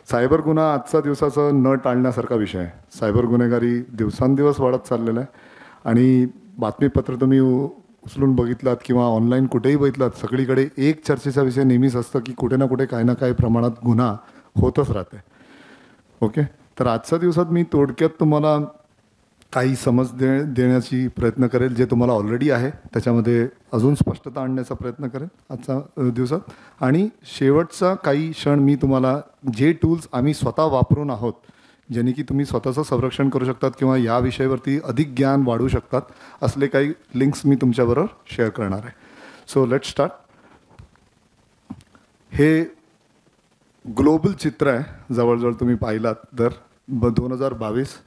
Cyber गुन्हा आजचा दिवसाचा न टाळण्यासारखा विषय आहे. सायबर गुन्हेगारी दिवसांदिवस वाढत चाललेला आहे आणि बातमीपत्र तुम्ही उचलून बघितलात किंवा ऑनलाईन कुठेही बघितलात, सगळीकडे एक चर्चेचा विषय नेहमीच असतं की कुठे ना कुठे काही ना काही प्रमाणात गुन्हा होतच राहते. ओके, तर आजच्या दिवसात मी थोडक्यात तुम्हाला काही समज देण्याची प्रयत्न करेल, जे तुम्हाला ऑलरेडी आहे त्याच्यामध्ये अजून स्पष्टता आणण्याचा प्रयत्न करेल आजच्या दिवसात. आणि शेवटचा काही क्षण मी तुम्हाला जे टूल्स आम्ही स्वतः वापरून आहोत, ज्याने की तुम्ही स्वतःचं संरक्षण करू शकतात किंवा या विषयावरती अधिक ज्ञान वाढवू शकतात, असले काही लिंक्स मी तुमच्याबरोबर शेअर करणार आहे. So let start. हे ग्लोबल चित्र आहे. जवळजवळ तुम्ही पाहिलात तर 2022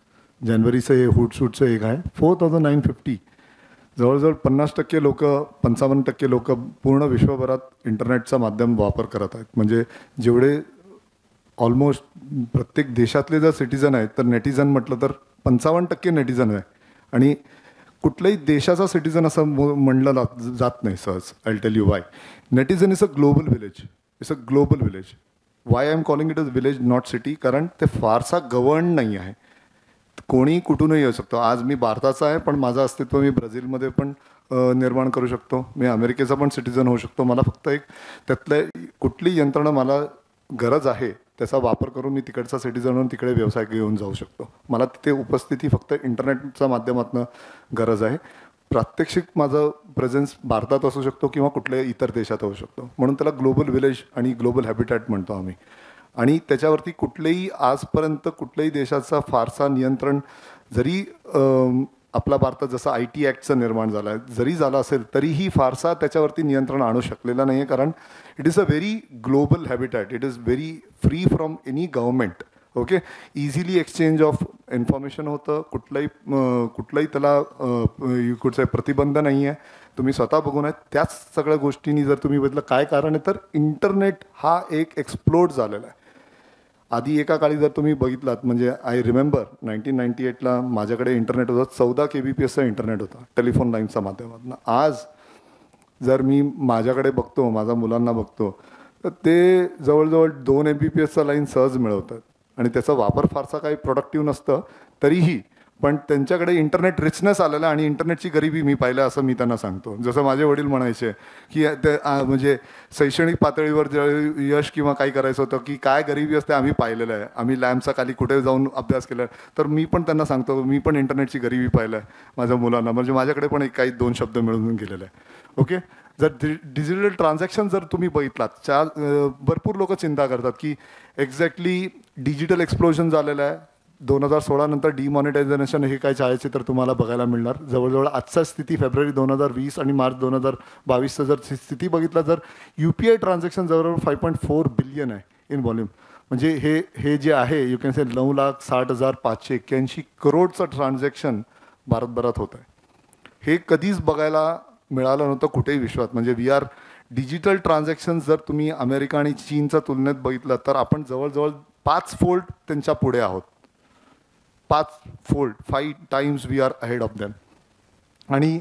जानेवारीचं हे हुडशूटचं एक आहे. 4950 जवळजवळ 50% लोक, 55% लोक पूर्ण विश्वभरात इंटरनेटचा माध्यम वापर करत आहेत. म्हणजे जेवढे ऑलमोस्ट प्रत्येक देशातले जर सिटिझन आहेत तर नेटिझन म्हटलं तर 55% नेटिझन आहे. आणि कुठल्याही देशाचा सिटिझन असं म्हणलं जात नाही सहज. I tell you why. Netizen is a global village. It's a global village. Why I am calling it a village not city? कारण ते फारसा गव्हर्न नाही आहे. कोणी कुठूनही येऊ शकतो. आज मी भारताचा आहे पण माझं अस्तित्व मी ब्राझीलमध्ये पण निर्माण करू शकतो. मी अमेरिकेचा पण सिटिझन होऊ शकतो. मला फक्त एक त्यातल्या कुठली यंत्रणा मला गरज आहे त्याचा वापर करून मी तिकडचा सिटिझन होऊन तिकडे व्यवसाय घेऊन जाऊ शकतो. मला तिथे उपस्थिती फक्त इंटरनेटच्या माध्यमातून गरज आहे. प्रात्यक्षिक माझं प्रेझेन्स भारतात असू शकतो किंवा कुठल्याही इतर देशात होऊ शकतो. म्हणून त्याला ग्लोबल विलेज आणि ग्लोबल हॅबिटॅट म्हणतो आम्ही. आणि त्याच्यावरती कुठलेही आजपर्यंत कुठल्याही देशाचा फारसा नियंत्रण जरी आपला भारतात जसं IT ॲक्टचं निर्माण झालं आहे जरी झालं असेल तरीही फारसा त्याच्यावरती नियंत्रण आणू शकलेलं नाही आहे. कारण it is a very global habitat. It is very free from any government. Okay, easily exchange of information होतं. कुठलाही त्याला कुठचा प्रतिबंध नाही आहे. तुम्ही स्वतः बघून आहेत त्याच सगळ्या गोष्टींनी जर तुम्ही बघितलं काय कारण आहे तर इंटरनेट हा एक एक्सप्लोड झालेला आहे. आधी एका काळी जर तुम्ही बघितलात म्हणजे आय रिमेंबर 1998ला माझ्याकडे इंटरनेट होतं. 14 KBPSचं इंटरनेट होतं टेलिफोन लाईनच्या माध्यमातून. आज जर मी माझ्याकडे बघतो, माझ्या मुलांना बघतो तर ते जवळजवळ 2 MBPSचा लाईन सहज मिळवतात. आणि त्याचा वापर फारसा काही प्रोडक्टिव्ह नसतं तरीही पण त्यांच्याकडे इंटरनेट रिचनेस आलेला आणि इंटरनेटची गरिबी मी पाहिलं असं मी त्यांना सांगतो. जसं माझे वडील म्हणायचे की ते म्हणजे शैक्षणिक पातळीवर जे यश किंवा काही करायचं होतं की काय गरिबी असते आम्ही पाहिलेलं आहे. आम्ही लॅम्पचा खाली कुठे जाऊन अभ्यास केला. तर मी पण त्यांना सांगतो मी पण इंटरनेटची गरिबी पाहिलं आहे माझ्या मुलांना. म्हणजे माझ्याकडे पण एक काही 2 शब्द मिळून गेलेले आहे. ओके, जर डिजिटल ट्रान्झॅक्शन जर तुम्ही बघितलात भरपूर लोक चिंता करतात की एक्झॅक्टली डिजिटल एक्सप्लोजन झालेलं आहे. 2016 नंतर डिमॉनिटायझेशन हे काय छायाचित्र तुम्हाला बघायला मिळणार. जवळजवळ आजचा स्थिती फेब्रुवारी 2020 आणि मार्च 2022चा जर स्थिती बघितला तर UPI ट्रान्झॅक्शन जवळजवळ 5.4 बिलियन आहे इन व्हॉल्यूम. म्हणजे हे जे आहे यू कॅन से 9,60,581 करोडचं ट्रान्झॅक्शन भारतभरात होत आहे. हे कधीच बघायला मिळालं नव्हतं कुठेही विश्वात. म्हणजे वी आर डिजिटल ट्रान्झॅक्शन जर तुम्ही अमेरिका आणि चीनच्या तुलनेत बघितलं तर आपण जवळजवळ 5 फोल्ड त्यांच्या पुढे आहोत. 5 times we are ahead of them. आणि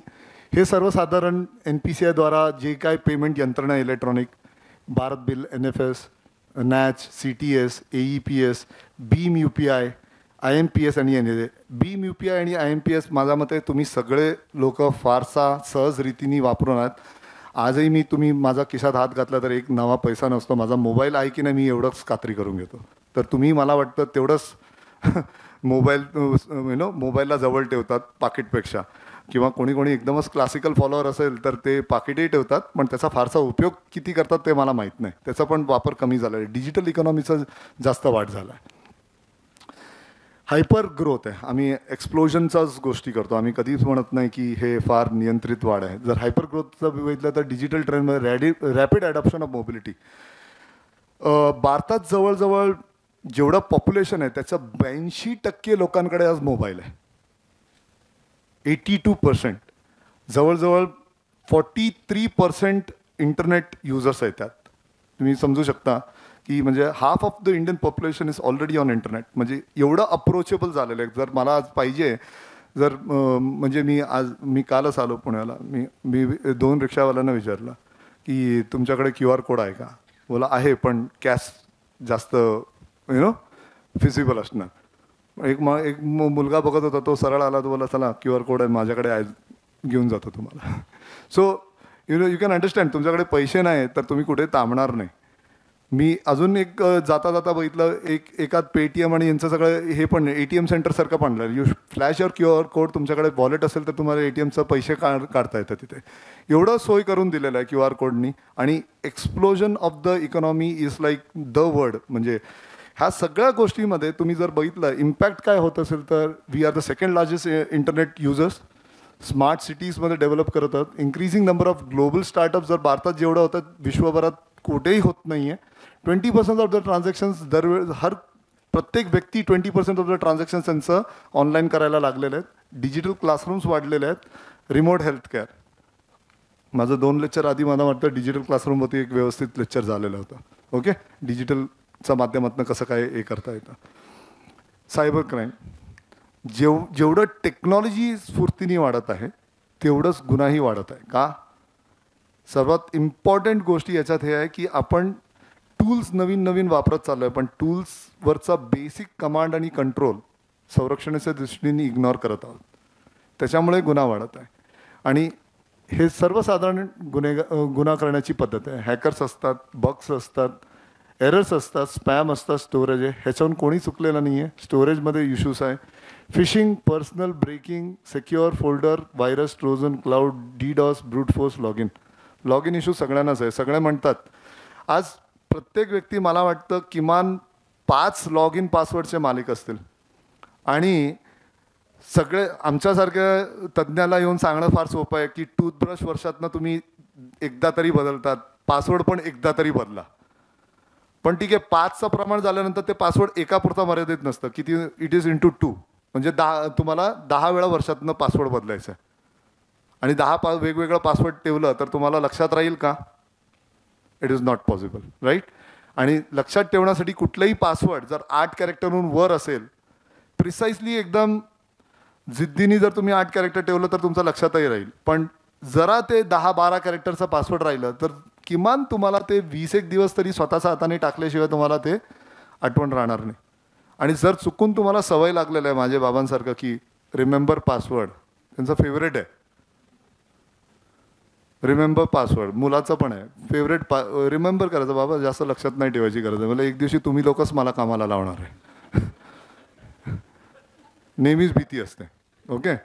हे सर्वसाधारण NPCI द्वारा जे काय पेमेंट यंत्रणा electronic Bharat bill, NFS, NACH, CTS, AEPS, BHIM UPI, IMPS आणि BHIM UPI आणि IMPS माझ्या मते तुम्ही सगळे लोक फारसा सहज रीतीने वापरून आहेत. आजही तुम्ही माझा खिशात हात घातला तर एक नवा पैसा नसतो. माझा मोबाईल आहे की नाही मी एवढंच खात्री करून घेतो. तर तुम्ही मला वाटतं तेवढंच मोबाईलला जवळ ठेवतात पाकिटपेक्षा. किंवा कोणी एकदमच क्लासिकल फॉलोअर असेल तर ते पाकिटही ठेवतात पण त्याचा फारसा उपयोग किती करतात ते मला माहीत नाही. त्याचा पण वापर कमी झाला आहे. डिजिटल इकॉनॉमीचा जास्त वाढ झाला आहे. हायपर ग्रोथ आहे. आम्ही एक्सप्लोजनचाच गोष्टी करतो. आम्ही कधीच म्हणत नाही की हे फार नियंत्रित वाढ आहे. जर हायपर ग्रोथचं बघितलं तर डिजिटल ट्रेंडमध्ये रॅपिड ॲडॉप्शन ऑफ मोबिलिटी. भारतात जवळजवळ जेवढं पॉप्युलेशन आहे त्याचं 82% लोकांकडे आज मोबाईल आहे. 82%. जवळजवळ 43% इंटरनेट युजर्स आहेत त्यात. तुम्ही समजू शकता की म्हणजे half of the Indian population is already on internet. म्हणजे एवढं अप्रोचेबल झालेलं आहे. जर मला आज पाहिजे जर म्हणजे मी कालच आलो पुण्याला. मी 2 रिक्षावाल्यांना विचारलं की तुमच्याकडे QR कोड आहे का? बोला आहे पण कॅश जास्त फिजिबल असणार. एक मुलगा बघत होता, तो सरळ आला, तो बोला चला QR कोड आहे माझ्याकडे आहे, घेऊन जातो तुम्हाला. सो यू कॅन अंडरस्टँड, तुमच्याकडे पैसे नाही तर तुम्ही कुठे थांबणार नाही. मी अजून एक जाता जाता बघितलं, एकात पेटीएम आणि यांचं सगळं हे पण ATM सेंटरसारखं पण you flash your QR code, तुमच्याकडे वॉलेट असेल तर तुम्हाला ATMचं पैसे काढता येतं तिथे. एवढं सोय करून दिलेलं आहे QR कोडनी. आणि explosion of the economy is like the word. म्हणजे ह्या सगळ्या गोष्टीमध्ये तुम्ही जर बघितलं इम्पॅक्ट काय होत असेल तर we are the second largest internet users. Smart सिटीजमध्ये डेव्हलप करत आहोत. Increasing number of global startup जर भारतात जेवढं होतं विश्वभरात कुठेही होत नाही आहे. 20% ऑफ द ट्रान्झॅक्शन्स प्रत्येक व्यक्ती 20% ऑफ द ट्रान्झॅक्शन्स त्यांचं ऑनलाईन करायला लागलेले आहेत. डिजिटल क्लासरूम्स वाढलेले आहेत. Remote healthcare. माझं 2 लेक्चर आधी मला वाटतं डिजिटल क्लासरूमवरती एक व्यवस्थित लेक्चर झालेलं होतं. ओके, डिजिटलच्या माध्यमातून कसं काय हे करता येतं. Cyber crime. जेवढं टेक्नॉलॉजी स्फूर्तीने वाढत आहे तेवढंच गुन्हाही वाढत आहे. का? सर्वात इम्पॉर्टंट गोष्टी याच्यात हे आहे की आपण टूल्स नवीन नवीन वापरत चाललो आहे, पण टूल्सवरचा बेसिक कमांड आणि कंट्रोल संरक्षणाच्या दृष्टीने इग्नोर करत आहोत. त्याच्यामुळे गुन्हा वाढत आहे. आणि हे सर्वसाधारण गुन्हा करण्याची पद्धत आहे. हॅकर्स असतात, बग्स असतात, एरर्स असतात, स्पॅम असतात, स्टोरेज आहे. ह्याच्यावरून कोणी चुकलेलं नाही आहे. स्टोरेजमध्ये इश्यूज आहे. Phishing, personal breaking, secure folder, virus, trojan, cloud, DDoS, brute force, log in issue सगळ्यांनाच आहे. सगळे म्हणतात. आज प्रत्येक व्यक्ती मला वाटतं किमान 5 लॉग इन पासवर्डचे मालिक असतील. आणि सगळे आमच्यासारख्या तज्ज्ञाला येऊन सांगणं फार सोपं आहे की टूथब्रश वर्षातनं तुम्ही एकदा तरी बदलतात, पासवर्ड पण एकदा तरी बदला. पण ठीक आहे, 5चं प्रमाण झाल्यानंतर ते पासवर्ड एकापुरता मर्यादित नसतं. किती? It is into 2. म्हणजे तुम्हाला 10 वेळा वर्षातनं पासवर्ड बदलायचं आहे. आणि 10 वेगवेगळं पासवर्ड ठेवलं तर तुम्हाला लक्षात राहील का? It is not possible, right? आणि लक्षात ठेवण्यासाठी कुठलंही पासवर्ड जर 8 कॅरेक्टरहून वर असेल, प्रिसाइसली एकदम जिद्दीने जर तुम्ही 8 कॅरेक्टर ठेवलं तर तुमचं लक्षातही राहील. पण जरा ते 10-12 कॅरेक्टरचं पासवर्ड राहिलं तर किमान तुम्हाला ते 20 दिवस तरी स्वतःच्या हाताने टाकल्याशिवाय तुम्हाला ते आठवण राहणार नाही. आणि जर चुकून तुम्हाला सवय लागलेलं आहे माझ्या बाबांसारखं की रिमेंबर पासवर्ड, त्यांचा फेवरेट आहे रिमेंबर पासवर्ड. मुलाचं पण आहे फेवरेट. रिमेंबर करायचं बाबा, जास्त लक्षात नाही ठेवायची गरज आहे. मला एक दिवशी तुम्ही लोकच मला कामाला लावणार आहे. नेहमीच भीती असते. ओके,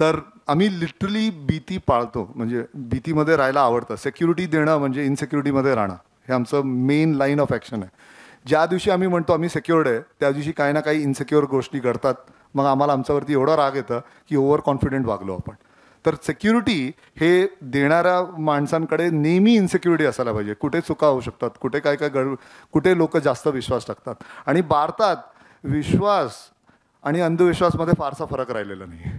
तर आम्ही लिटरली भीती पाळतो. म्हणजे भीतीमध्ये राहायला आवडतं. सिक्युरिटी देणं म्हणजे इनसिक्युरिटीमध्ये राहणं हे आमचं मेन लाईन ऑफ ॲक्शन आहे. ज्या दिवशी आम्ही म्हणतो आम्ही सिक्युअर्ड आहे त्या दिवशी काही ना काही इनसिक्युअर गोष्टी घडतात. मग आम्हाला आमच्यावरती एवढा राग येतं की ओव्हर कॉन्फिडंट वागलो आपण. तर सिक्युरिटी हे देणाऱ्या माणसांकडे नेहमी इन्सिक्युरिटी असायला पाहिजे. कुठे चुका होऊ शकतात, कुठे काय कुठे लोक जास्त विश्वास टाकतात. आणि भारतात विश्वास आणि अंधविश्वासमध्ये फारसा फरक राहिलेला नाही.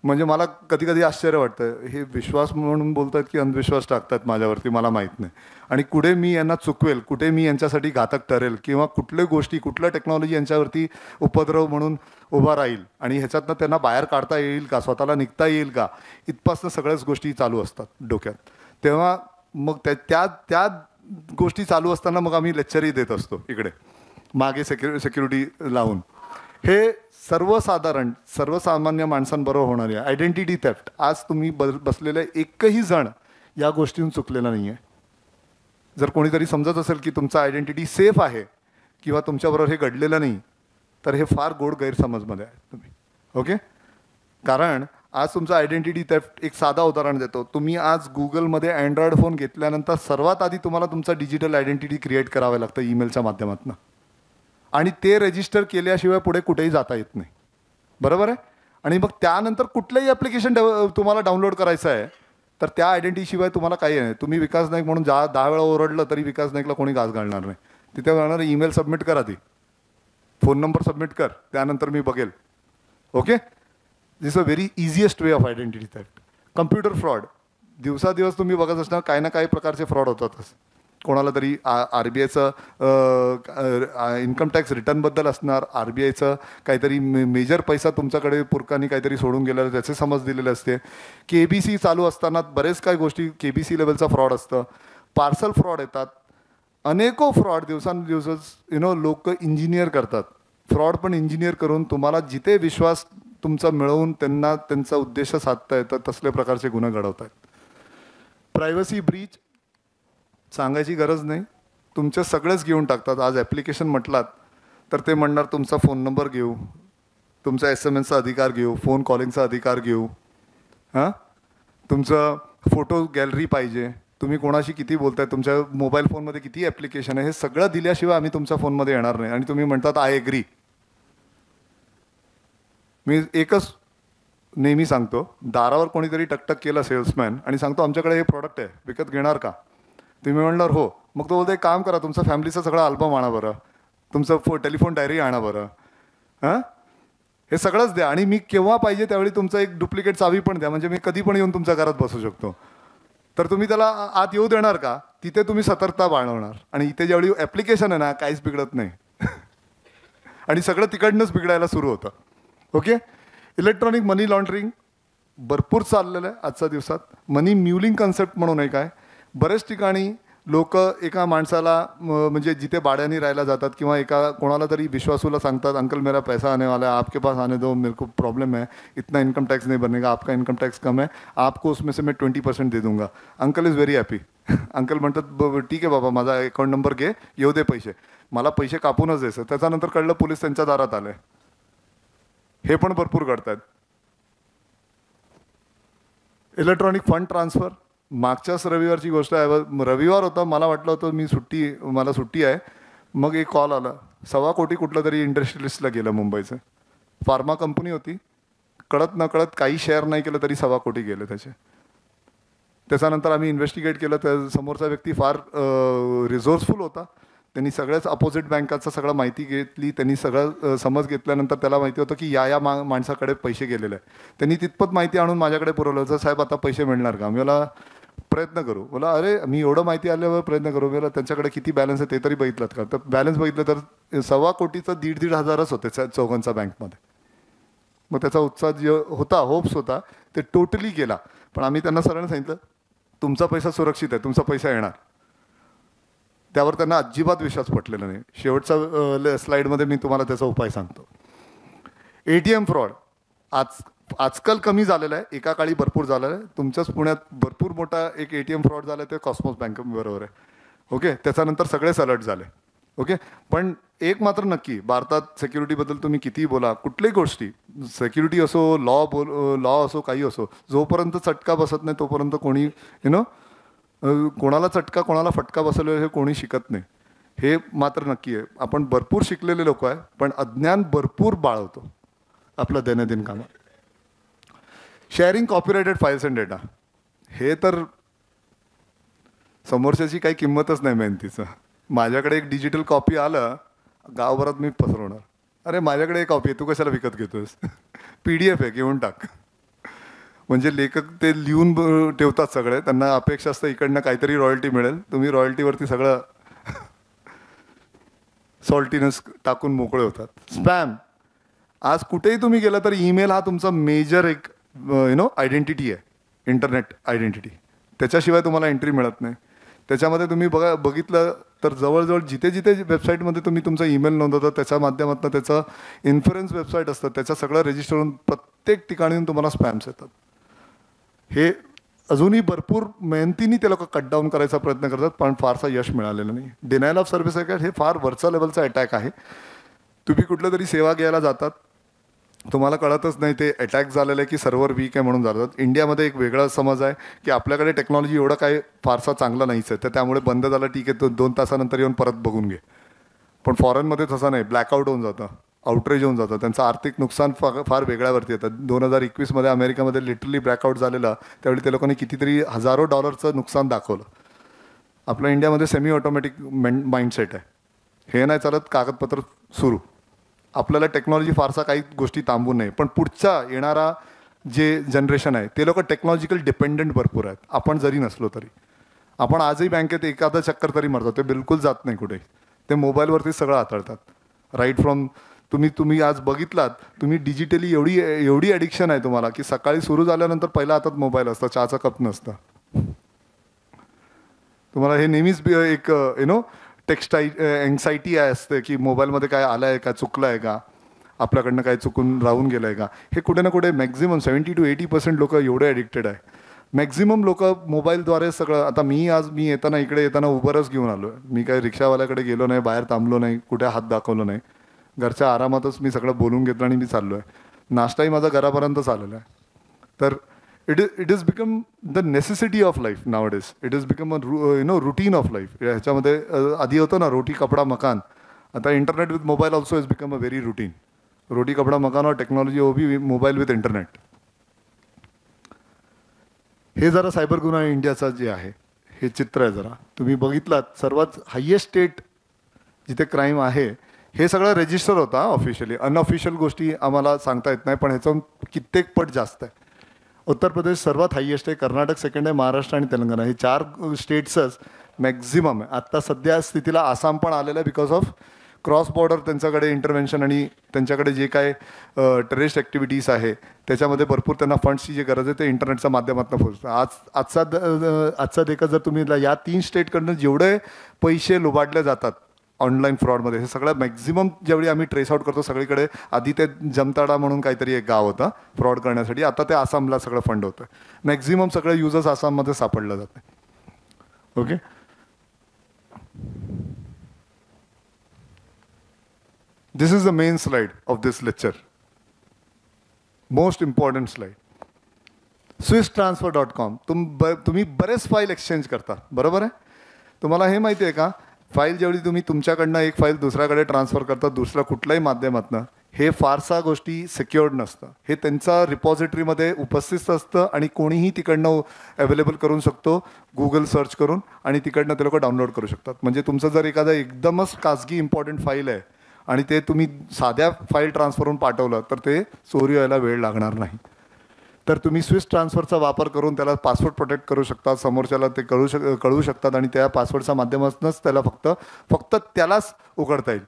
म्हणजे मला कधी कधी आश्चर्य वाटतं, हे विश्वास म्हणून बोलतात की अंधविश्वास टाकतात माझ्यावरती, मला माहीत नाही. आणि कुठे मी यांना चुकवेल, कुठे मी यांच्यासाठी घातक ठरेल, किंवा कुठल्या गोष्टी कुठलं टेक्नॉलॉजी यांच्यावरती उपद्रव म्हणून उभा राहील आणि ह्याच्यातनं त्यांना बाहेर काढता येईल का, स्वतःला निघता येईल का, इथपासनं सगळ्याच गोष्टी चालू असतात डोक्यात. तेव्हा मग त्या गोष्टी चालू असताना मग आम्ही लेक्चरही देत असतो इकडे मागे सिक्युरिटी लावून. हे सर्वसामान्य माणसांबरोबर होणारी आहे. Identity theft. आज तुम्ही बसलेले एकही जण या गोष्टीतून चुकलेला नाही आहे. जर कोणीतरी समजत असेल की तुमचं आयडेंटिटी सेफ आहे किंवा तुमच्याबरोबर हे घडलेलं नाही, तर हे फार गोड गैरसमजमध्ये आहे तुम्ही. ओके, कारण आज तुमचं आयडेंटिटी थेफ्ट, एक साधा उदाहरण देतो. तुम्ही आज गुगलमध्ये अँड्रॉइड फोन घेतल्यानंतर सर्वात आधी तुम्हाला तुमचं डिजिटल आयडेंटिटी क्रिएट करावं लागतं ईमेलच्या माध्यमातून. आणि ते रजिस्टर केल्याशिवाय पुढे कुठेही जाता येत नाही. बरोबर आहे? आणि मग त्यानंतर कुठलंही ॲप्लिकेशन तुम्हाला डाउनलोड करायचं आहे तर त्या आयडेंटिटीशिवाय तुम्हाला काही नाही. तुम्ही विकास नाईक म्हणून 10 वेळा ओरडलं तरी विकास नाईकला कोणी घास घालणार नाही. तिथे जाणार ईमेल सबमिट कर, आधी फोन नंबर सबमिट कर, त्यानंतर मी बघेल. Okay, this a very easiest way of identity theft. Computer fraud. दिवसादिवस तुम्ही बघत असणार काही ना काही प्रकारचे फ्रॉड होतातच. कोणाला तरी RBIचं इन्कम टॅक्स रिटर्नबद्दल असणार, RBIचं काहीतरी मेजर पैसा तुमच्याकडे पुरकानी काहीतरी सोडून गेलेलं त्याचे समज दिलेले असते. KBC चालू असताना बरेच काही गोष्टी KBC लेवलचा फ्रॉड असतं. पार्सल फ्रॉड येतात. अनेको फ्रॉड दिवसांदिवस लोक इंजिनियर करतात. फ्रॉड पण इंजिनियर करून तुम्हाला जिथे विश्वास तुमचा मिळवून त्यांना त्यांचा उद्देश साधता येतं तसले प्रकारचे गुन्हे घडवत आहेत. प्रायव्हसी ब्रीच सांगायची गरज नाही, तुमचे सगळेच घेऊन टाकतात. आज ॲप्लिकेशन म्हटलात तर ते म्हणणार तुमचा फोन नंबर घेऊ, तुमचा SMS चा अधिकार घेऊ, फोन कॉलिंगचा अधिकार घेऊ, हां तुमचं फोटो गॅलरी पाहिजे, तुम्ही कोणाशी किती बोलताय, तुमच्या मोबाईल फोनमध्ये किती ॲप्लिकेशन आहे, हे सगळं दिल्याशिवाय आम्ही तुमच्या फोनमध्ये येणार नाही. आणि तुम्ही म्हणतात आय एग्री. मी एकच नेहमी सांगतो, दारावर कोणीतरी टकटक केलं सेल्समॅन आणि सांगतो आमच्याकडे हे प्रॉडक्ट आहे, विकत घेणार का? तुम्ही म्हणणार हो. मग तो बोलतो एक काम करा, तुमचा फॅमिलीचा सगळा अल्बम आणा बरं, तुमचं टेलिफोन डायरी आणा बरं, हां हे सगळंच द्या आणि मी केव्हा पाहिजे त्यावेळी तुमचं एक डुप्लिकेट चावी पण द्या, म्हणजे मी कधी पण येऊन तुमच्या घरात बसू शकतो. तर तुम्ही त्याला आत येऊ देणार का? तिथे तुम्ही सतर्कता बाळगणार. आणि इथे ज्यावेळी ॲप्लिकेशन आहे ना, काहीच बिघडत नाही आणि सगळं तिकडनंच बिघडायला सुरू होतं. ओके. इलेक्ट्रॉनिक मनी लॉन्ड्रिंग भरपूर चाललेलं आहे आजच्या दिवसात. मनी म्युलिंग कन्सेप्ट म्हणून एक आहे. बरेच ठिकाणी लोक एका माणसाला म्हणजे जिथे भाड्याने राहायला जातात किंवा एका कोणाला तरी विश्वासूला सांगतात अंकल मेरा पैसा आने वाला है, आपके पास आने दो, मेरे को प्रॉब्लम है, इतना इनकम टैक्स नहीं बनेगा, आपका इनकम टैक्स कम है, आपको उसमें से मैं 20% दे दूंगा. Uncle is very happy. Uncle म्हणतात ठीक आहे बाबा, माझा अकाउंट नंबर घे, येऊ दे पैसे, मला पैसे कापूनच द्यायचं. त्याच्यानंतर कळलं पोलीस त्यांच्या दारात आले. हे पण भरपूर घडतात. इलेक्ट्रॉनिक फंड ट्रान्सफर मागच्याच रविवारची गोष्ट आहे. रविवार होता, मला वाटलं होतं मला सुट्टी आहे. मग एक कॉल आला, 1.25 कोटी कुठलं तरी इंडस्ट्रियलिस्टला गेलं मुंबईचं. फार्मा कंपनी होती, कळत नकळत काही शेअर नाही केलं तरी 1.25 कोटी गेले त्याचे. त्याच्यानंतर आम्ही इन्व्हेस्टिगेट केलं. त्या समोरचा व्यक्ती फार रिसोर्सफुल होता. त्यांनी सगळ्याच अपोजिट बँकाचं सगळं माहिती घेतली. त्यांनी सगळं समज घेतल्यानंतर त्याला माहिती होतं की या माणसाकडे पैसे गेलेले आहे. त्यांनी तितपत माहिती आणून माझ्याकडे पुरवलं होतं, साहेब आता पैसे मिळणार का? मला प्रयत्न करू. बोला अरे मी एवढं माहिती आल्यावर प्रयत्न करू. मला त्यांच्याकडे किती बॅलन्स आहे ते तरी बघितलं का? तर बॅलन्स बघितलं तर 1.25 कोटीचं 1.5 हजारच होते चौघांचा बँकमध्ये. मग त्याचा उत्साह जो होता, होप्स होता, ते टोटली गेला. पण आम्ही त्यांना सरळ सांगितलं तुमचा पैसा सुरक्षित आहे, तुमचा पैसा येणार. त्यावर त्यांना अजिबात विश्वास पटलेला नाही. शेवटच्या स्लाईडमध्ये मी तुम्हाला त्याचा उपाय सांगतो. ATM फ्रॉड आजकाल कमी झालेला आहे, एका काळी भरपूर झालेला आहे. तुमच्याच पुण्यात भरपूर मोठा एक ATM फ्रॉड झाला, ते कॉस्मॉस बँक बरोबर आहे. ओके. त्याच्यानंतर सगळेच अलर्ट झाले. ओके. पण एक मात्र नक्की, भारतात सिक्युरिटीबद्दल तुम्ही कितीही बोला, कुठल्याही गोष्टी, सिक्युरिटी असो, लॉ असो, काही असो, जोपर्यंत चटका बसत नाही तोपर्यंत कोणी कोणाला चटका कोणाला फटका बसवलेला हे कोणी शिकत नाही. हे मात्र नक्की आहे. आपण भरपूर शिकलेले लोक आहे, पण अज्ञान भरपूर बाळवतो आपलं दैनंदिन कामात. शेअरिंग कॉपीरायटेड फाईल्स अँड डेटा, हे तर समोरच्याची काही किंमतच नाही मेहनतीचं. माझ्याकडे एक डिजिटल कॉपी आलं, गावभरात मी पसरवणार, अरे माझ्याकडे एक कॉपी आहे, तू कशाला विकत घेतोस? PDF आहे, घेऊन टाक. म्हणजे लेखक ते लिहून ठेवतात सगळे, त्यांना अपेक्षा असतं इकडनं काहीतरी रॉयल्टी मिळेल. तुम्ही रॉयल्टीवरती सगळं सॉल्टीनेस टाकून मोकळे होतात. स्पॅम, आज कुठेही तुम्ही गेला तर ईमेल हा तुमचा मेजर एक आयडेंटिटी आहे, इंटरनेट आयडेंटिटी. त्याच्याशिवाय तुम्हाला एंट्री मिळत नाही. त्याच्यामध्ये तुम्ही बघितलं तर जवळजवळ जिथे जिथे वेबसाईटमध्ये तुम्ही तुमचा ईमेल नोंदवता त्याच्या माध्यमातून त्याचं इन्फ्लुएन्स वेबसाईट असतं, त्याच्या सगळं रजिस्टर होऊन प्रत्येक ठिकाणी तुम्हाला स्पॅम्स येतात. हे अजूनही भरपूर मेहनतीने ते लोक कट डाऊन करायचा प्रयत्न करतात, पण फारसा यश मिळालेलं नाही. डिनायल ऑफ सर्व्हिस अटॅक हे फार वरचा लेवलचा अटॅक आहे. तुम्ही कुठलं तरी सेवा घ्यायला जातात, तुम्हाला कळतच नाही ते अटॅक झालेलं आहे की सर्व्हर वीक आहे म्हणून जातात. इंडियामध्ये एक वेगळा समज आहे की आपल्याकडे टेक्नॉलॉजी एवढं काय फारसा चांगला नाहीच आहे, तर त्यामुळे बंद झालं ठीक आहे, 2 तासानंतर येऊन परत बघून घे. पण फॉरेनमध्ये तसं नाही, ब्लॅकआउट होऊन जातं, आउटरेज होऊन जातं, त्यांचं आर्थिक नुकसान फार वेगळ्यावरती येतं. 2021मध्ये अमेरिकामध्ये लिटरली ब्लॅकआउट झालेलं, त्यावेळी त्या लोकांनी कितीतरी हजारो डॉलरचं नुकसान दाखवलं. आपल्या इंडियामध्ये सेमी ऑटोमॅटिक माइंडसेट आहे, हे नाही चालत, कागदपत्र सुरू. आपल्याला टेक्नॉलॉजी फारसा काही गोष्टी थांबवू नये, पण पुढचा येणारा जे जनरेशन आहे ते लोक टेक्नॉलॉजिकल डिपेंडंट भरपूर आहेत. आपण जरी नसलो तरी, आपण आजही बँकेत एखादा चक्कर तरी मारतो, ते बिलकुल जात नाही कुठे, ते मोबाईलवरती सगळं हाताळतात. राईट फ्रॉम तुम्ही आज बघितलात, तुम्ही डिजिटली एवढी ॲडिक्शन आहे तुम्हाला की सकाळी सुरू झाल्यानंतर पहिला हातात मोबाईल असतं, चहाचा कप नसतं. तुम्हाला हे नेहमीच एक एन्झायटी असते की मोबाईलमध्ये काय आलं आहे का, चुकलं आहे का, आपल्याकडनं काय चुकून राहून गेलं आहे का. हे कुठे ना कुठे मॅक्झिमम 70 to 80% लोक एवढे ॲडिक्टेड आहे. मॅक्झिमम लोक मोबाईलद्वारे सगळं. आता मी येताना इकडे येताना उबरच घेऊन आलो आहे. मी काही रिक्षावाल्याकडे गेलो नाही, बाहेर थांबलो नाही, कुठे हात दाखवलो नाही. घरच्या आरामातच मी सगळं बोलून घेतलं आणि मी चाललो आहे. नाश्ताही माझा घरापर्यंत चाललेला आहे. तर it is become the necessity of life now days. It is become routine of life. ह्याच्यामध्ये आधी होतं ना रोटी कपडा मकान. आता internet with mobile also is become a very routine. रोटी कपडा मकान और टेक्नॉलॉजी वो भी मोबाईल विथ इंटरनेट. हे जरा सायबर गुन्हा इंडियाचा जे आहे हे चित्र आहे. जरा तुम्ही बघितलात सर्वात हायेस्ट स्टेट जिथे क्राईम आहे हे सगळं रजिस्टर होता ऑफिशियली. अनऑफिशियल गोष्टी आम्हाला सांगता येत नाही, पण ह्याचं कित्येक पट जास्त आहे. उत्तर प्रदेश सर्वात हायेस्ट आहे, कर्नाटक सेकंड आहे, महाराष्ट्र आणि तेलंगणा हे 4 स्टेट्सच मॅक्झिमम आहे. आत्ता सध्या स्थितीला आसाम पण आलेलं आहे बिकॉज ऑफ क्रॉस बॉर्डर त्यांच्याकडे इंटरव्हेन्शन आणि त्यांच्याकडे जे काय टेररिस्ट ॲक्टिव्हिटीज आहे त्याच्यामध्ये भरपूर त्यांना फंड्सची जी गरज आहे ते इंटरनेटच्या माध्यमातून पोहोचतं. आजचा देखा जर तुम्ही या 3 स्टेटकडनं जेवढे पैसे लुबाडले जातात ऑनलाईन फ्रॉडमध्ये, हे सगळं मॅक्झिमम ज्यावेळी आम्ही ट्रेस आउट करतो सगळीकडे. आधी ते जमताडा म्हणून काहीतरी एक गाव होतं फ्रॉड करण्यासाठी, आता ते आसामला सगळं फंड होतं. मॅक्झिमम सगळे युजर्स आसाममध्ये सापडलं जातं. Okay, this is the main slide of this lecture. Most important slide. SwissTransfer.com. तुम्ही बरेच फाईल एक्सचेंज करता, बरोबर आहे. तुम्हाला हे माहिती आहे का, फाईल जेवढी तुम्ही तुमच्याकडनं एक फाईल दुसऱ्याकडे ट्रान्सफर करता दुसऱ्या कुठल्याही माध्यमातनं, हे फारसा गोष्टी सिक्युअर्ड नसतं. हे त्यांचा रिपॉझिटरीमध्ये उपस्थित असतं आणि कोणीही तिकडनं अवेलेबल करू शकतो गुगल सर्च करून, आणि तिकडनं ते लोक डाउनलोड करू शकतात. म्हणजे तुमचं जर एखादं एकदमच खाजगी इम्पॉर्टंट फाईल आहे आणि ते तुम्ही साध्या फाईल ट्रान्सफरवरून पाठवलं तर ते चोरी व्हायला वेळ लागणार नाही. तर तुम्ही स्विस ट्रान्सफरचा वापर करून त्याला पासवर्ड प्रोटेक्ट करू शकता, समोरच्याला ते कळू शकतात आणि त्या पासवर्डच्या माध्यमातूनच त्याला फक्त त्यालाच उघडता येईल.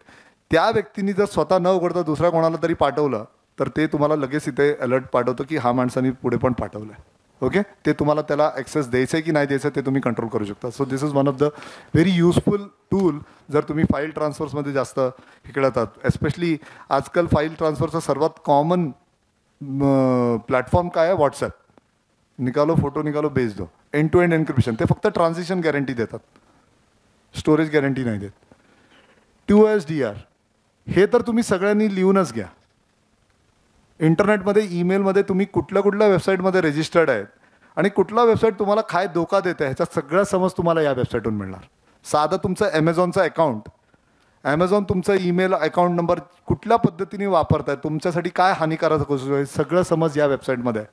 त्या व्यक्तीने जर स्वतः न उघडता दुसऱ्या कोणाला तरी पाठवलं तर ते तुम्हाला लगेच इथे अलर्ट पाठवतं की हा माणसाने पुढे पण पाठवलं आहे. ओके, ते तुम्हाला त्याला ॲक्सेस द्यायचं आहे की नाही द्यायचं ते तुम्ही कंट्रोल करू शकता. So this is one of the very useful tool जर तुम्ही फाईल ट्रान्सफर्समध्ये जास्त खेळतात. एस्पेशली आजकाल फाईल ट्रान्सफरचा सर्वात कॉमन प्लॅटफॉर्म काय आहे, व्हॉट्सॲप. निकालो फोटो निकालो बेच दो, एंड टू एंड एन्क्रिप्शन. ते फक्त ट्रान्झॅक्शन गॅरंटी देतात, स्टोरेज गॅरंटी नाही देत. 2SDR हे तर तुम्ही सगळ्यांनी लिहूनच घ्या. इंटरनेटमध्ये ईमेलमध्ये तुम्ही कुठल्या वेबसाईटमध्ये रजिस्टर्ड आहेत आणि कुठला वेबसाईट तुम्हाला काय धोका देते ह्याचा सगळा समज तुम्हाला या वेबसाईटवरून मिळणार. साधं तुमचं ॲमेझॉनचं अकाउंट, ॲमेझॉन तुमचा ईमेल अकाउंट नंबर कुठल्या पद्धतीने वापरताय, तुमच्यासाठी काय हानिकारक असू शकते सगळं समज या वेबसाईटमध्ये आहे.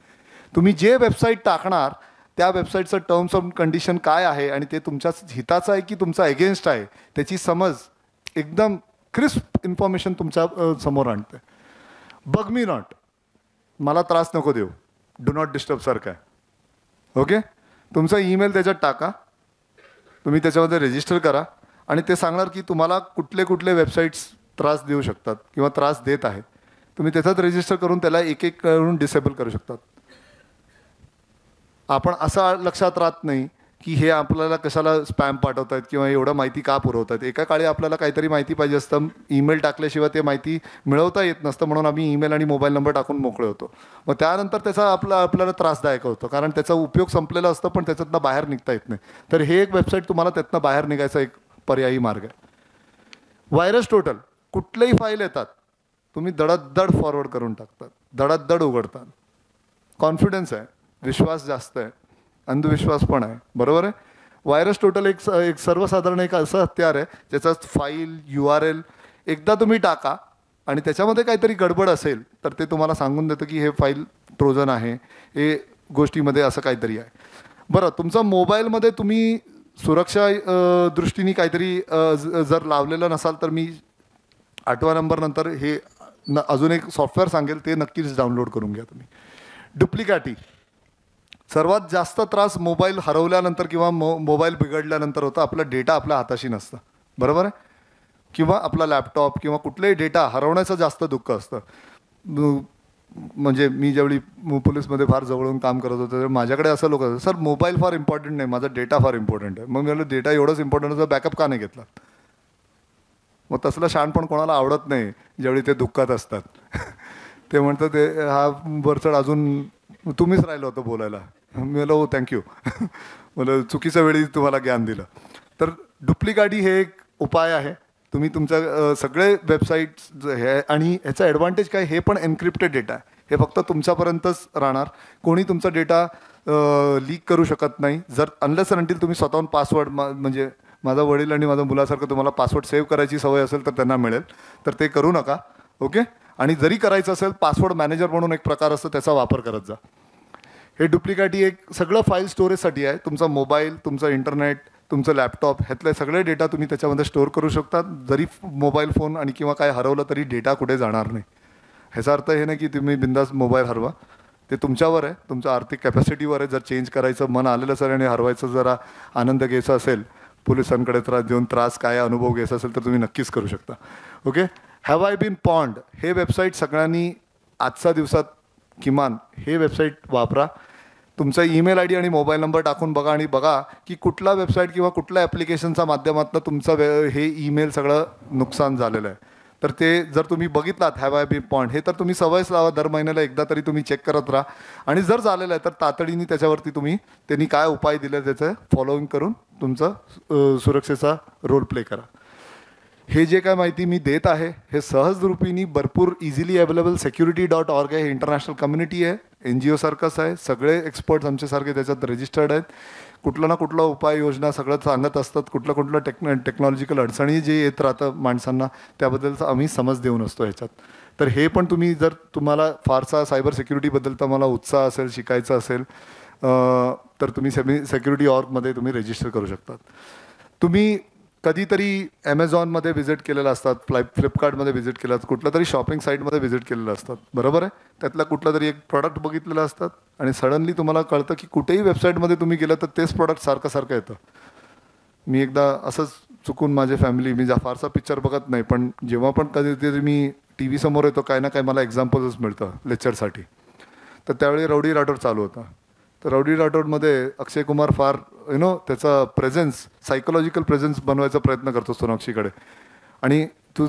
तुम्ही जे वेबसाईट टाकणार त्या वेबसाईटचं टर्म्स ऑफ कंडिशन काय आहे आणि ते तुमच्या हिताचं आहे की तुमचा अगेन्स्ट आहे त्याची समज एकदम क्रिस्प इन्फॉर्मेशन तुमच्या समोर आणते. बग मी नॉट, मला त्रास नको देऊ, डू नॉट डिस्टर्ब सारखं आहे. ओके, तुमचा ईमेल त्याच्यात टाका, तुम्ही त्याच्यामध्ये रजिस्टर करा आणि ते सांगणार की तुम्हाला कुठले वेबसाईट्स त्रास देऊ शकतात किंवा त्रास देत आहेत. तुम्ही त्याच्यात रजिस्टर करून त्याला एक करून डिसेबल करू शकतात. आपण असं लक्षात राहत नाही की हे आपल्याला कशाला स्पॅम पाठवत आहेत किंवा एवढं माहिती का पुरवत आहेत. एका काळी आपल्याला काहीतरी माहिती पाहिजे असतं, ईमेल टाकल्याशिवाय ते माहिती मिळवता येत नसतं, म्हणून आम्ही ईमेल आणि मोबाईल नंबर टाकून मोकळे होतो. मग त्यानंतर त्याचा आपल्याला त्रासदायक होतो कारण त्याचा उपयोग संपलेला असतो पण त्याच्यातनं बाहेर निघता येत नाही. तर हे एक वेबसाईट तुम्हाला त्यातनं बाहेर निघायचा एक पर्यायी मार्ग आहे. व्हायरस टोटल, कुठल्याही फाईल येतात तुम्ही दडदड फॉरवर्ड करून टाकतात, दडदड उघडतात. कॉन्फिडन्स आहे, विश्वास जास्त आहे, अंधविश्वास पण आहे, बरोबर आहे. व्हायरस टोटल एक सर्वसाधारण एक असं हत्यार आहे ज्याचा फाईल URL एकदा तुम्ही टाका आणि त्याच्यामध्ये काहीतरी गडबड असेल तर ते तुम्हाला सांगून देतं की हे फाईल ट्रोजन आहे, हे गोष्टीमध्ये असं काहीतरी आहे. बरं, तुमचा मोबाईलमध्ये तुम्ही सुरक्षा दृष्टीने काहीतरी जर लावलेलं नसाल तर मी 8व्या नंबर हे अजून एक सॉफ्टवेअर सांगेल ते नक्कीच डाउनलोड करून घ्या तुम्ही. डुप्लिकॅटी सर्वात जास्त त्रास मोबाईल हरवल्यानंतर किंवा मोबाईल बिघडल्यानंतर होतं. आपला डेटा आपल्या हाताशी नसतं, बरोबर आहे, किंवा आपला लॅपटॉप किंवा कुठलाही डेटा हरवण्याचं जास्त दुःख असतं. म्हणजे मी ज्यावेळी पोलीसमध्ये फार जवळून काम करत होतो माझ्याकडे असं लोक सर मोबाईल फार इम्पॉर्टंट नाही, माझा डेटा फार इम्पॉर्टंट आहे. मग मी म्हणलं डेटा एवढंच इम्पॉर्टंट होतं, बॅकअप का नाही घेतला. मग तसलं शहाणपण कोणाला आवडत नाही ज्यावेळी ते दुःखात असतात. ते म्हणतात ते हा वरचढ अजून तुम्हीच राहिलं होतं बोलायला. मी म्हणलं हो थँक्यू. मला चुकीच्या वेळी तुम्हाला ज्ञान दिलं. तर डुप्लिकाटी हे एक उपाय आहे. तुम्ही तुमच्या सगळे वेबसाईट्स हे आणि ह्याचा ॲडव्हान्टेज काय, हे पण एन्क्रिप्टेड डेटा आहे. हे फक्त तुमच्यापर्यंतच राहणार. कोणी तुमचा डेटा लीक करू शकत नाही. जर अनलेस अनटिल तुम्ही स्वतःहून पासवर्ड म्हणजे माझा वडील आणि माझ्या मुलासारखं तुम्हाला पासवर्ड सेव्ह करायची सवय असेल तर त्यांना मिळेल, तर ते करू नका. ओके. आणि जरी करायचं असेल पासवर्ड मॅनेजर म्हणून एक प्रकार असतो, त्याचा वापर करत जा. हे डुप्लिकाटी एक सगळं फाईल स्टोरेजसाठी आहे. तुमचा मोबाईल, तुमचं इंटरनेट, तुमचं लॅपटॉप ह्यातले सगळे डेटा तुम्ही त्याच्यामध्ये स्टोअर करू शकता. जरी मोबाईल फोन आणि किंवा काय हरवलं तरी डेटा कुठे जाणार नाही. ह्याचा अर्थ हे नाही की तुम्ही बिंदास मोबाईल हरवा. ते तुमच्यावर आहे, तुमच्या आर्थिक कॅपॅसिटीवर आहे. जर चेंज करायचं मन आलेलं असेल आणि हरवायचं जरा आनंद घ्यायचा असेल, पोलिसांकडे देऊन त्रास काय अनुभव घ्यायचा असेल तर तुम्ही नक्कीच करू शकता. Okay. Have I been pond हे वेबसाईट सगळ्यांनी आजच्या दिवसात किमान हे वेबसाईट वापरा. तुमचा ईमेल आय डी आणि मोबाईल नंबर टाकून बघा आणि बघा की कुठला वेबसाईट किंवा कुठल्या ॲप्लिकेशनच्या माध्यमातून तुमचं हे ईमेल सगळं नुकसान झालेलं आहे. तर ते जर तुम्ही बघितलात हॅव आय बीन पॉन्ड हे, तर तुम्ही सवयच लावा. दर महिन्याला एकदा तरी तुम्ही चेक करत राहा. आणि जर झालेलं आहे तर तातडीने त्याच्यावरती त्यांनी काय उपाय दिले त्याचं फॉलोइंग करून तुमचा सुरक्षेचा रोल प्ले करा. हे जे काय माहिती मी देत आहे हे सहजरूपीने भरपूर इझिली अवेलेबल security.org आहे. हे इंटरनॅशनल कम्युनिटी आहे, NGO सारखंच आहे. सगळे एक्सपर्ट्स आमच्यासारखे त्याच्यात रजिस्टर्ड आहेत. कुठला ना कुठला उपाययोजना सगळं सांगत असतात. कुठलं टेक्नॉलॉजिकल अडचणी जे येत राहतं माणसांना त्याबद्दलचा आम्ही समज देऊन असतो ह्याच्यात. तर हे पण तुम्ही जर तुम्हाला फारसा सायबर सिक्युरिटीबद्दल तर मला उत्साह असेल, शिकायचं असेल तर तुम्ही security.org तुम्ही रजिस्टर करू शकतात. तुम्ही कधीतरी ॲमेझॉनमध्ये व्हिजिट केलेलं असतात, फ्लिपकार्टमध्ये व्हिजिट केलं असतात, कुठलं तरी शॉपिंग साईटमध्ये व्हिजिट केलेलं असतात, बरोबर आहे. त्यातला कुठलं तरी एक प्रॉडक्ट बघितलेलं असतात आणि सडनली तुम्हाला कळतं की कुठेही वेबसाईटमध्ये तुम्ही गेलं तर तेच प्रॉडक्ट सारखं येतं. मी एकदा असंच चुकून माझी फॅमिली, मी फारसा पिक्चर बघत नाही, पण जेव्हा पण कधीतरी मी टी व्ही समोर येतो काय ना काय मला एक्झाम्पल्सच मिळतं लेक्चरसाठी. तर त्यावेळी रौडी राठोड चालू होता. तर रौडी राठोडमध्ये अक्षय कुमार फार त्याचा प्रेझेन्स, सायकोलॉजिकल प्रेझेन्स बनवायचा प्रयत्न करतो सोनाक्षीकडे. आणि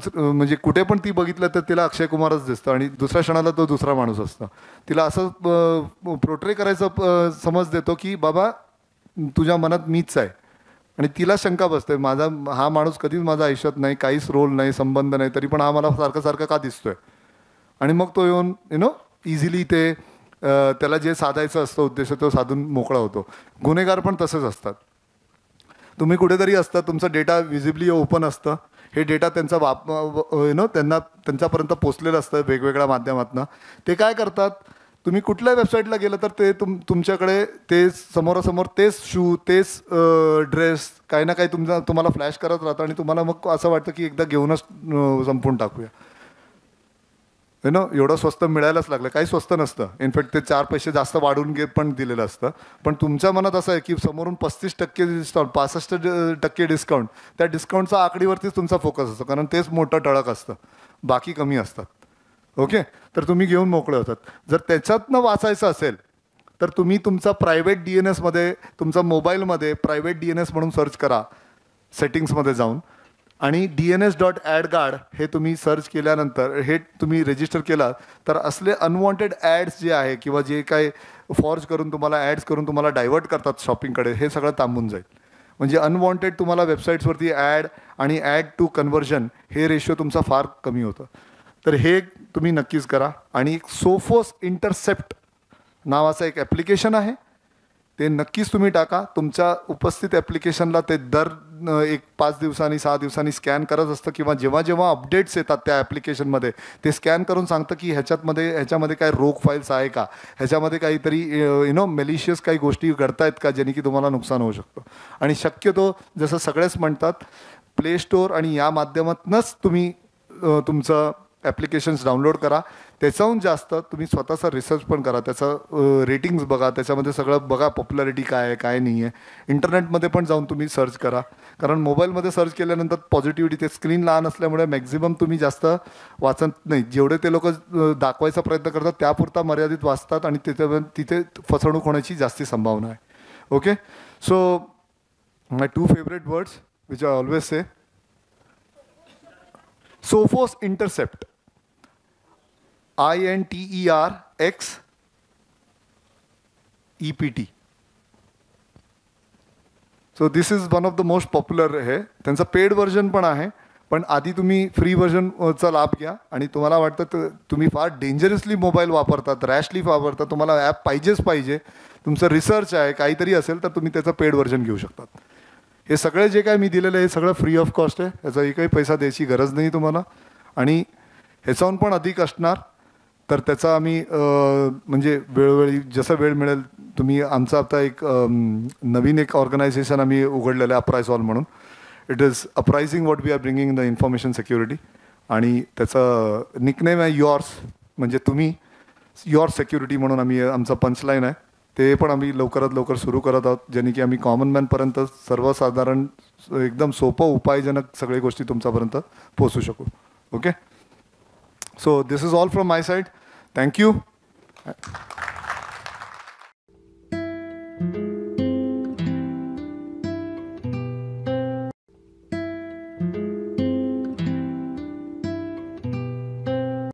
म्हणजे कुठे पण ती बघितलं तर तिला अक्षय कुमारच दिसतं आणि दुसऱ्या क्षणाला तो दुसरा माणूस असतो. तिला असं पोर्ट्रे करायचं समज देतो की बाबा तुझ्या मनात मीच आहे. आणि तिला शंका बसते, माझा हा माणूस कधीच माझ्या आयुष्यात नाही, काहीच रोल नाही, संबंध नाही, तरी पण हा मला सारखं का दिसतोय. आणि मग तो येऊन इझिली ते त्याला जे साधायचं असतं उद्देश तो साधून मोकळा होतो. गुन्हेगार पण तसेच असतात. तुम्ही कुठेतरी असता, तुमचा डेटा विजिबली ओपन असतं. हे डेटा त्यांचा त्यांना त्यांच्यापर्यंत पोचलेलं असतं वेगवेगळ्या माध्यमातून. ते काय करतात, तुम्ही कुठल्या वेबसाईटला गेलं तर ते तुमच्याकडे ते समोरासमोर तेच शू, तेच ड्रेस काही ना काही तुम्हाला फ्लॅश करत राहतं आणि तुम्हाला मग असं वाटतं की एकदा घेऊनच संपवून टाकूया. एवढं स्वस्त मिळायलाच लागलं. काही स्वस्त नसतं. इनफॅक्ट ते 4 पैसे जास्त वाढवून पण दिलेलं असतं. पण तुमच्या मनात असं आहे की समोरून 35% डिस्काउंट, 65% डिस्काउंट, त्या डिस्काउंटचा आकडीवरतीच तुमचा फोकस असतो, कारण तेच मोठं टळक असतं, बाकी कमी असतात. ओके. तर तुम्ही घेऊन मोकळे होतात. जर त्याच्यातनं वाचायचं असेल तर तुम्ही तुमचा प्रायव्हेट DNSमध्ये, तुमचा मोबाईलमध्ये प्रायव्हेट DNS म्हणून सर्च करा सेटिंग्समध्ये जाऊन. आणि DNS.AdGuard हे तुम्ही सर्च केल्यानंतर हे तुम्ही रजिस्टर केला तर असले अनवॉन्टेड ॲड्स जे आहे किंवा जे काय फॉर्ज करून तुम्हाला ॲड्स करून तुम्हाला डायव्हर्ट करतात शॉपिंगकडे, हे सगळं थांबून जाईल. म्हणजे अनवॉन्टेड तुम्हाला वेबसाईट्सवरती ॲड आणि ॲड टू कन्व्हर्जन हे रेशो तुमचा फार कमी होतं. तर हे तुम्ही नक्कीच करा. आणि एक सोफोस इंटरसेप्ट नावाचं एक ॲप्लिकेशन आहे, ते नक्कीच तुम्ही टाका. तुमच्या उपस्थित ॲप्लिकेशनला ते दर 5 दिवसांनी 6 दिवसांनी स्कॅन करत असतं किंवा जेव्हा जेव्हा अपडेट्स येतात त्या ॲप्लिकेशनमध्ये ते स्कॅन करून सांगतं की ह्याच्यामध्ये काय रोग फाईल्स आहे का, ह्याच्यामध्ये काहीतरी मेलिशियस काही गोष्टी घडत आहेत का ज्याने की तुम्हाला नुकसान होऊ शकतं. आणि शक्यतो जसं सगळेच म्हणतात प्ले स्टोअर आणि या माध्यमातूनच तुम्ही तुमचं ॲप्लिकेशन्स डाउनलोड करा. त्याच्याहून जास्त तुम्ही स्वतःचा रिसर्च पण करा, त्याचं रेटिंग्स बघा, त्याच्यामध्ये सगळं बघा पॉप्युलॅरिटी काय आहे काय नाही आहे. इंटरनेटमध्ये पण जाऊन तुम्ही सर्च करा, कारण मोबाईलमध्ये सर्च केल्यानंतर पॉझिटिव्हिटी, ते स्क्रीन लहान असल्यामुळे मॅक्झिमम तुम्ही जास्त वाचत नाही. जेवढे ते लोक दाखवायचा प्रयत्न करतात त्यापुरता मर्यादित वाचतात आणि तिथे फसवणूक होण्याची जास्ती संभावना आहे. Okay. So my 2 favourite words which I always say, Sophos Intercept. INTERXEPT. So this is one of the most popular आहे. त्यांचं पेड व्हर्जन पण आहे, पण आधी तुम्ही फ्री व्हर्जनचा लाभ घ्या. आणि तुम्हाला वाटतं तर तुम्ही फार डेंजरसली मोबाईल वापरतात, रॅशली वापरतात, तुम्हाला ॲप पाहिजेच पाहिजे, तुमचं रिसर्च आहे काहीतरी असेल, तर तुम्ही त्याचं पेड व्हर्जन घेऊ शकतात. हे सगळे जे काय मी दिलेलं आहे हे सगळं फ्री ऑफ कॉस्ट आहे. याचा एकही पैसा द्यायची गरज नाही तुम्हाला. आणि ह्याच्याहून पण अधिक असणार तर त्याचा आम्ही म्हणजे वेळोवेळी जसं वेळ मिळेल तुम्ही आमचा आता एक नवीन एक ऑर्गनायझेशन आम्ही उघडलेलं आहे अप्रायझॉल म्हणून. It is appraising what we are bringing the information security. आणि त्याचं निकनेम आहे युअर्स, म्हणजे तुम्ही युअर सिक्युरिटी म्हणून आम्ही आमचा पंचलाईन आहे. ते पण आम्ही लवकरात लवकर सुरू करत आहोत, ज्याने की आम्ही कॉमन मॅनपर्यंत सर्वसाधारण एकदम सोपं उपायजनक सगळ्या गोष्टी तुमच्यापर्यंत पोहोचू शकू. Okay, so this is all from my side. Thank you.